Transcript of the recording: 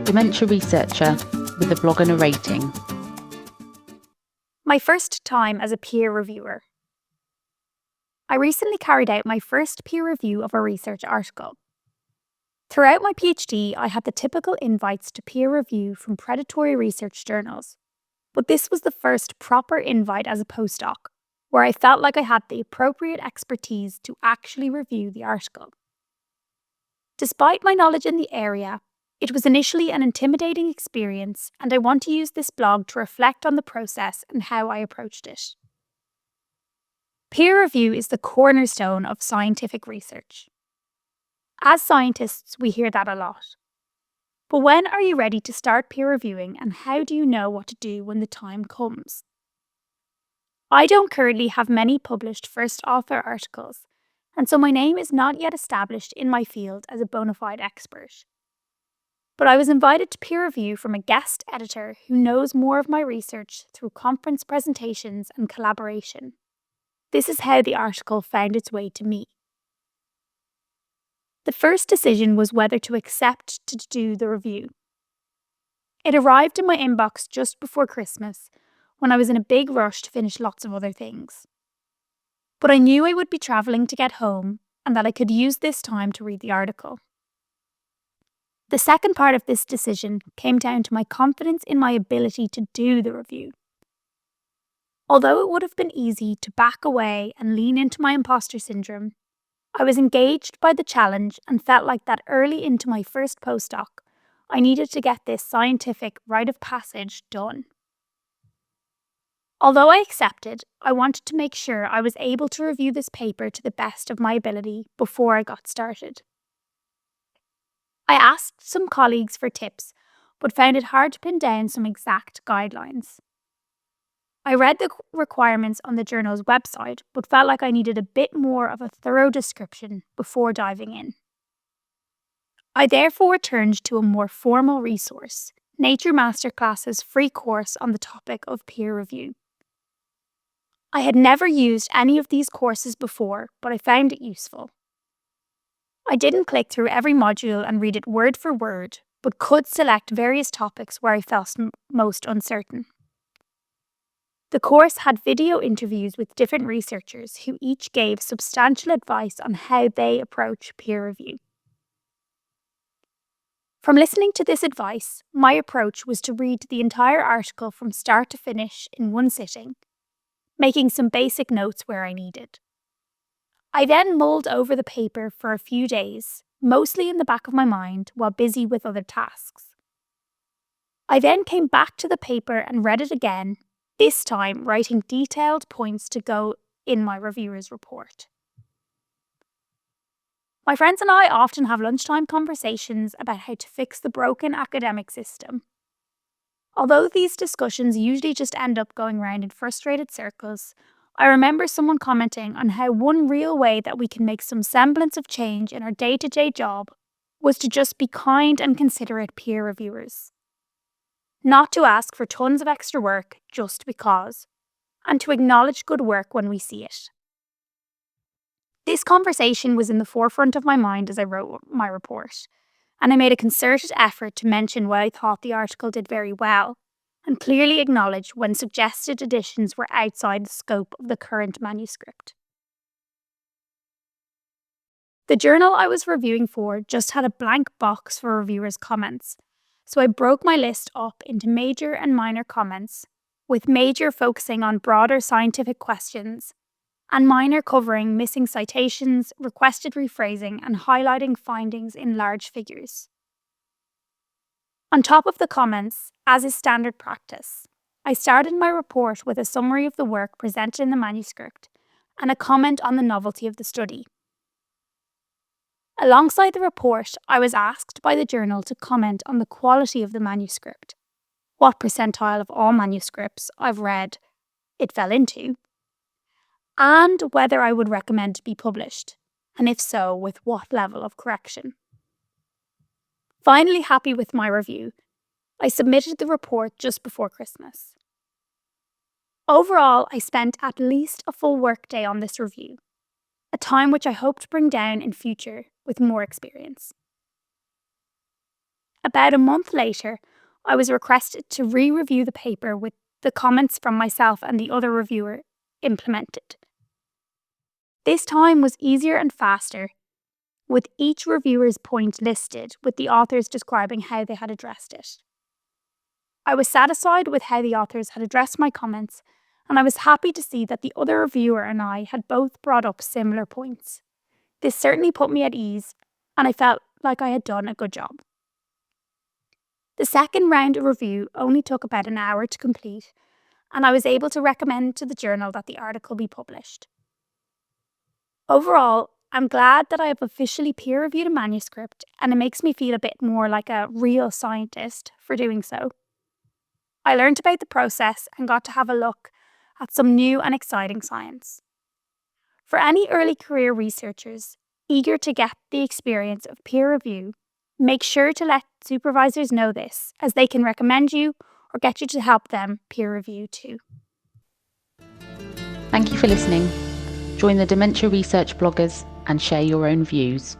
dementia researcher with a blog and a rating. My first time as a peer reviewer. I recently carried out my first peer review of a research article. Throughout my PhD, I had the typical invites to peer review from predatory research journals, but this was the first proper invite as a postdoc, where I felt like I had the appropriate expertise to actually review the article. Despite my knowledge in the area, it was initially an intimidating experience, and I want to use this blog to reflect on the process and how I approached it. Peer review is the cornerstone of scientific research. As scientists, we hear that a lot. But when are you ready to start peer reviewing, and how do you know what to do when the time comes? I don't currently have many published first author articles, and so my name is not yet established in my field as a bona fide expert. But I was invited to peer review from a guest editor who knows more of my research through conference presentations and collaboration. This is how the article found its way to me. The first decision was whether to accept to do the review. It arrived in my inbox just before Christmas, when I was in a big rush to finish lots of other things. But I knew I would be travelling to get home, and that I could use this time to read the article. The second part of this decision came down to my confidence in my ability to do the review. Although it would have been easy to back away and lean into my imposter syndrome, I was engaged by the challenge and felt like that early into my first postdoc, I needed to get this scientific rite of passage done. Although I accepted, I wanted to make sure I was able to review this paper to the best of my ability before I got started. I asked some colleagues for tips, but found it hard to pin down some exact guidelines. I read the requirements on the journal's website, but felt like I needed a bit more of a thorough description before diving in. I therefore turned to a more formal resource, Nature Masterclass's free course on the topic of peer review. I had never used any of these courses before, but I found it useful. I didn't click through every module and read it word for word, but could select various topics where I felt most uncertain. The course had video interviews with different researchers who each gave substantial advice on how they approach peer review. From listening to this advice, my approach was to read the entire article from start to finish in one sitting, making some basic notes where I needed. I then mulled over the paper for a few days, mostly in the back of my mind while busy with other tasks. I then came back to the paper and read it again, this time writing detailed points to go in my reviewer's report. My friends and I often have lunchtime conversations about how to fix the broken academic system. Although these discussions usually just end up going round in frustrated circles, I remember someone commenting on how one real way that we can make some semblance of change in our day-to-day job was to just be kind and considerate peer reviewers. Not to ask for tons of extra work just because, and to acknowledge good work when we see it. This conversation was in the forefront of my mind as I wrote my report, and I made a concerted effort to mention what I thought the article did very well, and clearly acknowledge when suggested additions were outside the scope of the current manuscript. The journal I was reviewing for just had a blank box for reviewers' comments, so I broke my list up into major and minor comments, with major focusing on broader scientific questions, and minor covering missing citations, requested rephrasing, and highlighting findings in large figures. On top of the comments, as is standard practice, I started my report with a summary of the work presented in the manuscript and a comment on the novelty of the study. Alongside the report, I was asked by the journal to comment on the quality of the manuscript, what percentile of all manuscripts I've read it fell into, and whether I would recommend to be published, and if so, with what level of correction. Finally happy with my review, I submitted the report just before Christmas. Overall, I spent at least a full workday on this review, a time which I hope to bring down in future with more experience. About a month later, I was requested to re-review the paper with the comments from myself and the other reviewer implemented. This time was easier and faster, with each reviewer's point listed, with the authors describing how they had addressed it. I was satisfied with how the authors had addressed my comments, and I was happy to see that the other reviewer and I had both brought up similar points. This certainly put me at ease, and I felt like I had done a good job. The second round of review only took about an hour to complete, and I was able to recommend to the journal that the article be published. Overall, I'm glad that I have officially peer-reviewed a manuscript, and it makes me feel a bit more like a real scientist for doing so. I learned about the process and got to have a look at some new and exciting science. For any early career researchers eager to get the experience of peer review, make sure to let supervisors know this, as they can recommend you or get you to help them peer review too. Thank you for listening. Join the Dementia Research bloggers and share your own views.